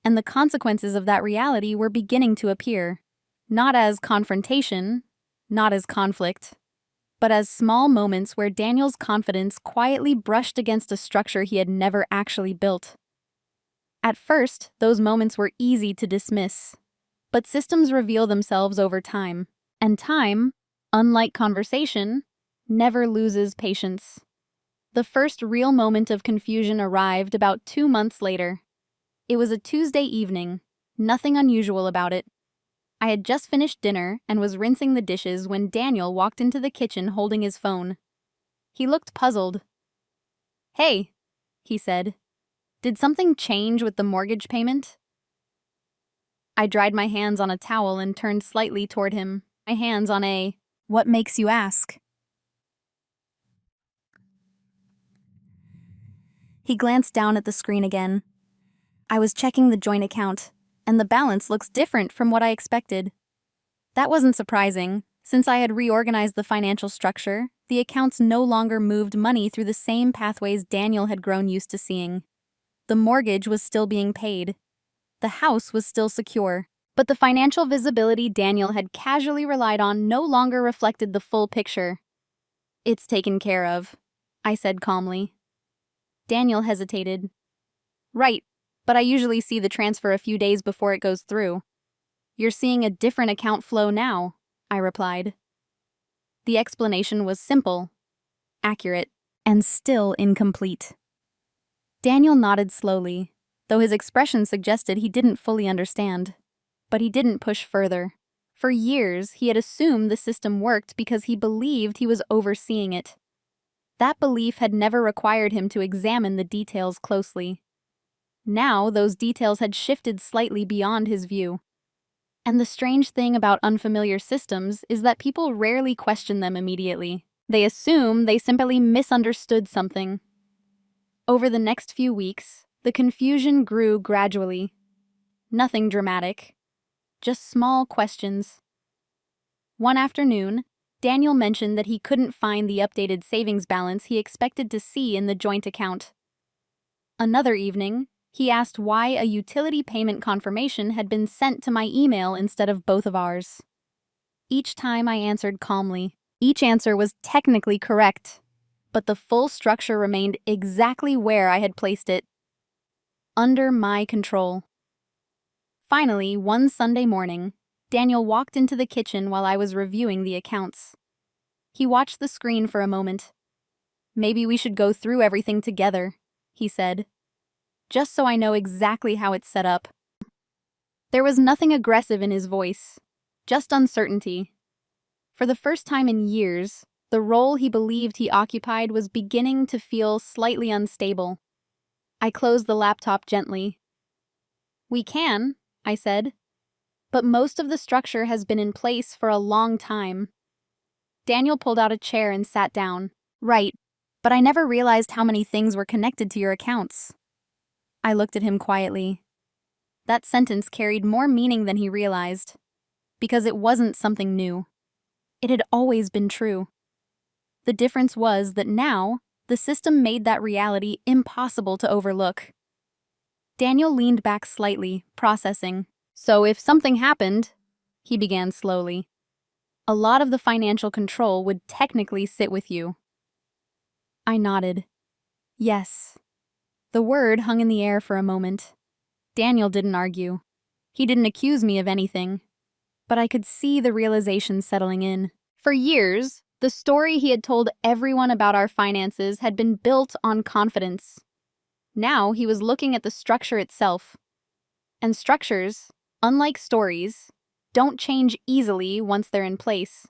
And the consequences of that reality were beginning to appear. Not as confrontation, not as conflict, but as small moments where Daniel's confidence quietly brushed against a structure he had never actually built. At first, those moments were easy to dismiss, but systems reveal themselves over time, and time, unlike conversation, never loses patience. The first real moment of confusion arrived about 2 months later. It was a Tuesday evening, nothing unusual about it. I had just finished dinner and was rinsing the dishes when Daniel walked into the kitchen holding his phone. He looked puzzled. "Hey," he said, "did something change with the mortgage payment?" I dried my hands on a towel and turned slightly toward him, my hands on a "What makes you ask?" He glanced down at the screen again. I was checking the joint account, and the balance looks different from what I expected. That wasn't surprising. Since I had reorganized the financial structure, the accounts no longer moved money through the same pathways Daniel had grown used to seeing. The mortgage was still being paid. The house was still secure. But the financial visibility Daniel had casually relied on no longer reflected the full picture. "It's taken care of," I said calmly. Daniel hesitated. "Right, but I usually see the transfer a few days before it goes through." "You're seeing a different account flow now," I replied. The explanation was simple, accurate, and still incomplete. Daniel nodded slowly, though his expression suggested he didn't fully understand. But he didn't push further. For years, he had assumed the system worked because he believed he was overseeing it. That belief had never required him to examine the details closely. Now, those details had shifted slightly beyond his view. And the strange thing about unfamiliar systems is that people rarely question them immediately. They assume they simply misunderstood something. Over the next few weeks, the confusion grew gradually. Nothing dramatic, just small questions. One afternoon, Daniel mentioned that he couldn't find the updated savings balance he expected to see in the joint account. Another evening, he asked why a utility payment confirmation had been sent to my email instead of both of ours. Each time I answered calmly. Each answer was technically correct, but the full structure remained exactly where I had placed it. Under my control. Finally, one Sunday morning, Daniel walked into the kitchen while I was reviewing the accounts. He watched the screen for a moment. "Maybe we should go through everything together," he said, "just so I know exactly how it's set up." There was nothing aggressive in his voice, just uncertainty. For the first time in years, the role he believed he occupied was beginning to feel slightly unstable. I closed the laptop gently. "We can," I said, "but most of the structure has been in place for a long time." Daniel pulled out a chair and sat down. "Right, but I never realized how many things were connected to your accounts." I looked at him quietly. That sentence carried more meaning than he realized, because it wasn't something new. It had always been true. The difference was that now, the system made that reality impossible to overlook. Daniel leaned back slightly, processing. "So if something happened," he began slowly, "a lot of the financial control would technically sit with you." I nodded. Yes. The word hung in the air for a moment. Daniel didn't argue. He didn't accuse me of anything. But I could see the realization settling in. For years, the story he had told everyone about our finances had been built on confidence. Now he was looking at the structure itself. And structures, unlike stories, don't change easily once they're in place.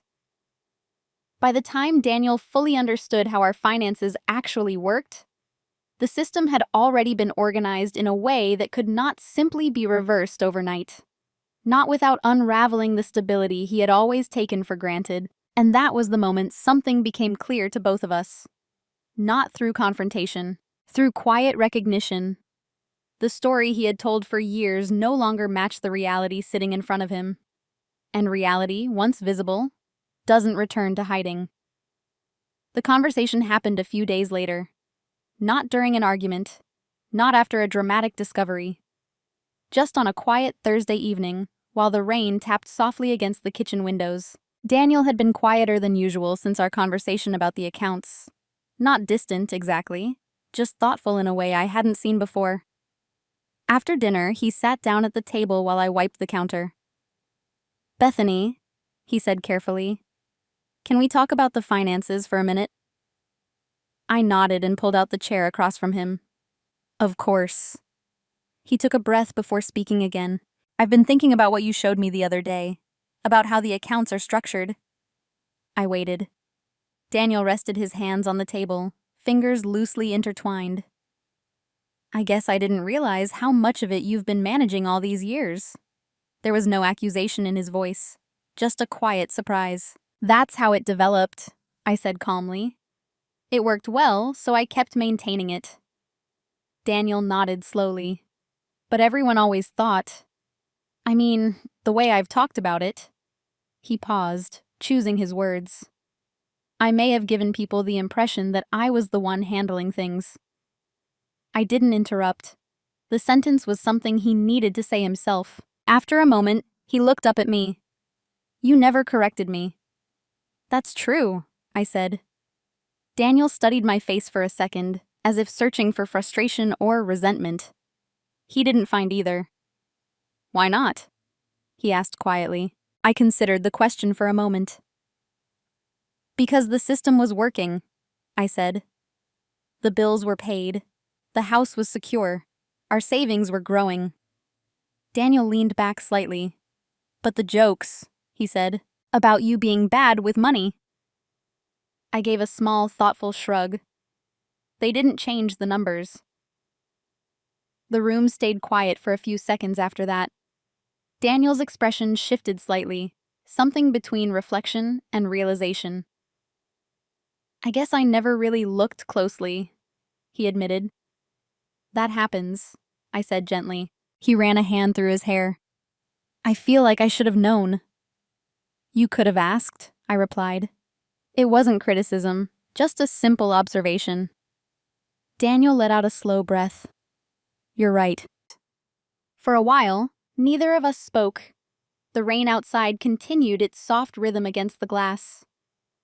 By the time Daniel fully understood how our finances actually worked, the system had already been organized in a way that could not simply be reversed overnight. Not without unraveling the stability he had always taken for granted. And that was the moment something became clear to both of us. Not through confrontation, through quiet recognition. The story he had told for years no longer matched the reality sitting in front of him. And reality, once visible, doesn't return to hiding. The conversation happened a few days later. Not during an argument, not after a dramatic discovery. Just on a quiet Thursday evening, while the rain tapped softly against the kitchen windows. Daniel had been quieter than usual since our conversation about the accounts. Not distant, exactly, just thoughtful in a way I hadn't seen before. After dinner, he sat down at the table while I wiped the counter. "Bethany," he said carefully, "can we talk about the finances for a minute?" I nodded and pulled out the chair across from him. "Of course." He took a breath before speaking again. "I've been thinking about what you showed me the other day, about how the accounts are structured." I waited. Daniel rested his hands on the table, fingers loosely intertwined. "I guess I didn't realize how much of it you've been managing all these years." There was no accusation in his voice, just a quiet surprise. "That's how it developed," I said calmly. "It worked well, so I kept maintaining it." Daniel nodded slowly. "But everyone always thought... the way I've talked about it." He paused, choosing his words. "I may have given people the impression that I was the one handling things." I didn't interrupt. The sentence was something he needed to say himself. After a moment, he looked up at me. "You never corrected me." "That's true," I said. Daniel studied my face for a second, as if searching for frustration or resentment. He didn't find either. "Why not?" he asked quietly. I considered the question for a moment. "Because the system was working," I said. "The bills were paid. The house was secure. Our savings were growing." Daniel leaned back slightly. "But the jokes," he said, "about you being bad with money." I gave a small, thoughtful shrug. They didn't change the numbers. The room stayed quiet for a few seconds after that. Daniel's expression shifted slightly, something between reflection and realization. "I guess I never really looked closely," he admitted. "That happens," I said gently. He ran a hand through his hair. "I feel like I should have known." "You could have asked," I replied. It wasn't criticism, just a simple observation. Daniel let out a slow breath. "You're right." For a while, neither of us spoke. The rain outside continued its soft rhythm against the glass.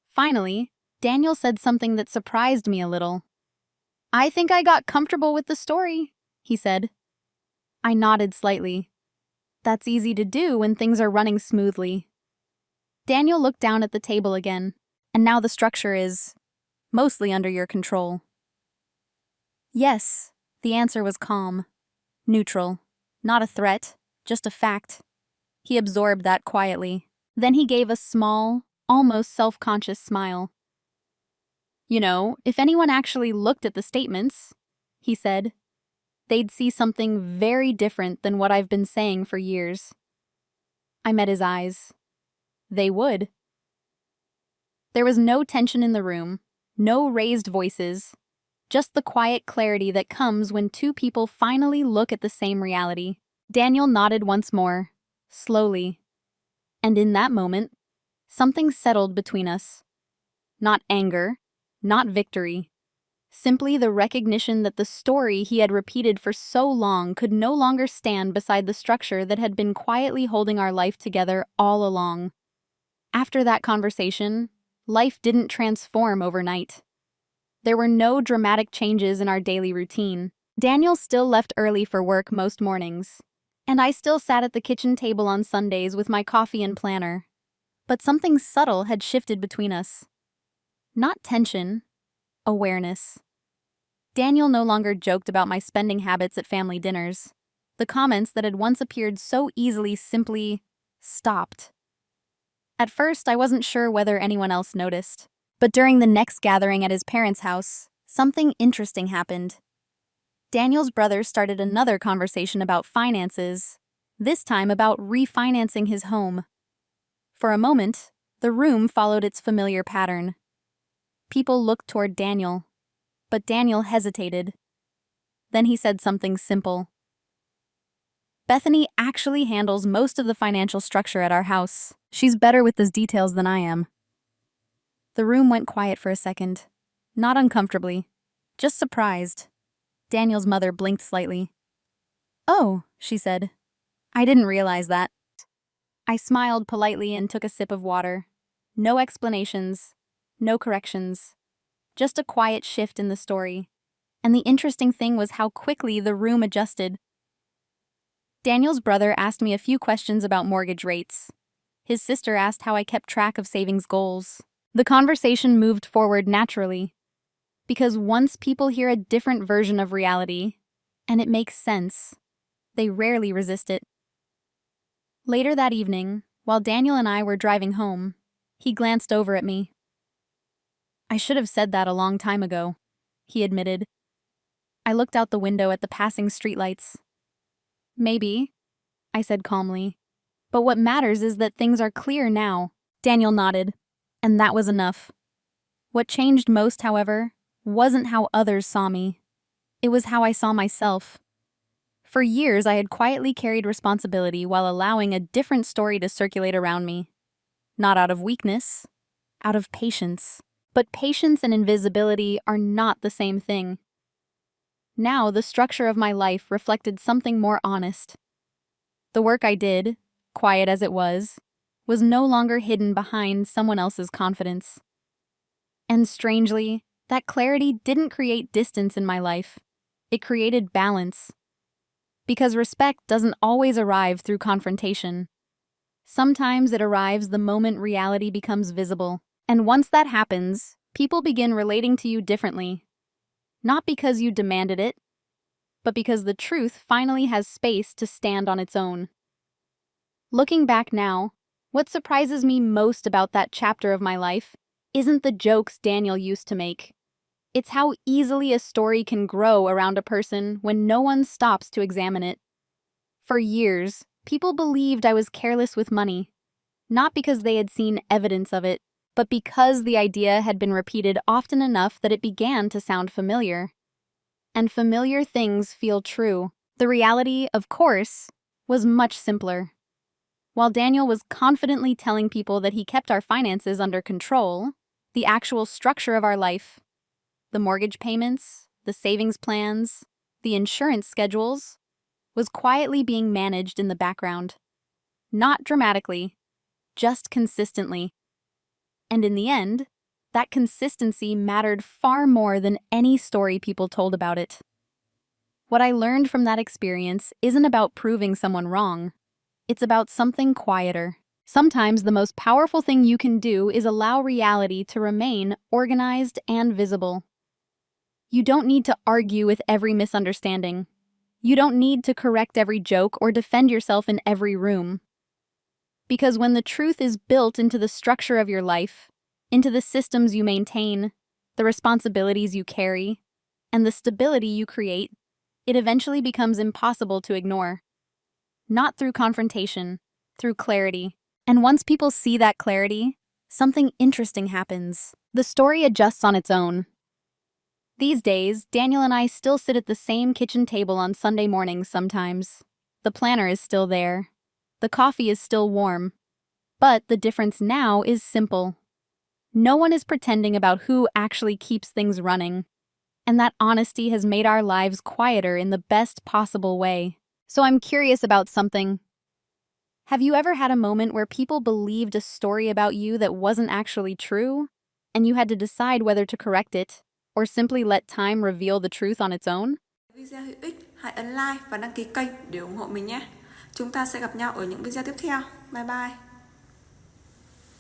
Finally, Daniel said something that surprised me a little. "I think I got comfortable with the story," he said. I nodded slightly. That's easy to do when things are running smoothly. Daniel looked down at the table again, and now the structure is mostly under your control. Yes, the answer was calm, neutral, not a threat, just a fact. He absorbed that quietly. Then he gave a small, almost self-conscious smile. "You know, if anyone actually looked at the statements," he said, "they'd see something very different than what I've been saying for years." I met his eyes. They would. There was no tension in the room, no raised voices, just the quiet clarity that comes when two people finally look at the same reality. Daniel nodded once more, slowly. And in that moment, something settled between us. Not anger, not victory. Simply the recognition that the story he had repeated for so long could no longer stand beside the structure that had been quietly holding our life together all along. After that conversation, life didn't transform overnight. There were no dramatic changes in our daily routine, Daniel still left early for work most mornings, and I still sat at the kitchen table on Sundays with my coffee and planner. But something subtle had shifted between us. Not tension, awareness. Daniel no longer joked about my spending habits at family dinners. The comments that had once appeared so easily simply stopped. At first, I wasn't sure whether anyone else noticed. But during the next gathering at his parents' house, something interesting happened. Daniel's brother started another conversation about finances, this time about refinancing his home. For a moment, the room followed its familiar pattern. People looked toward Daniel, but Daniel hesitated. Then he said something simple. Bethany actually handles most of the financial structure at our house. She's better with those details than I am. The room went quiet for a second. Not uncomfortably, just surprised. Daniel's mother blinked slightly. "Oh," she said. "I didn't realize that." I smiled politely and took a sip of water. No explanations, no corrections. Just a quiet shift in the story. And the interesting thing was how quickly the room adjusted. Daniel's brother asked me a few questions about mortgage rates. His sister asked how I kept track of savings goals. The conversation moved forward naturally. Because once people hear a different version of reality, and it makes sense, they rarely resist it. Later that evening, while Daniel and I were driving home, he glanced over at me. "I should have said that a long time ago," he admitted. I looked out the window at the passing streetlights. "Maybe," I said calmly. "But what matters is that things are clear now." Daniel nodded, and that was enough. What changed most, however, wasn't how others saw me. It was how I saw myself. For years, I had quietly carried responsibility while allowing a different story to circulate around me. Not out of weakness, out of patience. But patience and invisibility are not the same thing. Now, the structure of my life reflected something more honest. The work I did, quiet as it was no longer hidden behind someone else's confidence. And strangely, that clarity didn't create distance in my life. It created balance. Because respect doesn't always arrive through confrontation. Sometimes it arrives the moment reality becomes visible. And once that happens, people begin relating to you differently. Not because you demanded it, but because the truth finally has space to stand on its own. Looking back now, what surprises me most about that chapter of my life isn't the jokes Daniel used to make. It's how easily a story can grow around a person when no one stops to examine it. For years, people believed I was careless with money, not because they had seen evidence of it, but because the idea had been repeated often enough that it began to sound familiar. And familiar things feel true. The reality, of course, was much simpler. While Daniel was confidently telling people that he kept our finances under control, the actual structure of our life, the mortgage payments, the savings plans, the insurance schedules, was quietly being managed in the background. Not dramatically, just consistently. And in the end, that consistency mattered far more than any story people told about it. What I learned from that experience isn't about proving someone wrong. It's about something quieter. Sometimes the most powerful thing you can do is allow reality to remain organized and visible. You don't need to argue with every misunderstanding. You don't need to correct every joke or defend yourself in every room. Because when the truth is built into the structure of your life, into the systems you maintain, the responsibilities you carry, and the stability you create, it eventually becomes impossible to ignore. Not through confrontation, through clarity. And once people see that clarity, something interesting happens. The story adjusts on its own. These days, Daniel and I still sit at the same kitchen table on Sunday mornings sometimes. The planner is still there. The coffee is still warm. But the difference now is simple. No one is pretending about who actually keeps things running. And that honesty has made our lives quieter in the best possible way. So I'm curious about something. Have you ever had a moment where people believed a story about you that wasn't actually true, and you had to decide whether to correct it, or simply let time reveal the truth on its own? Video hữu ích, hãy ấn like và đăng ký kênh để ủng hộ mình nhé. Chúng ta sẽ gặp nhau ở những video tiếp theo. Bye bye.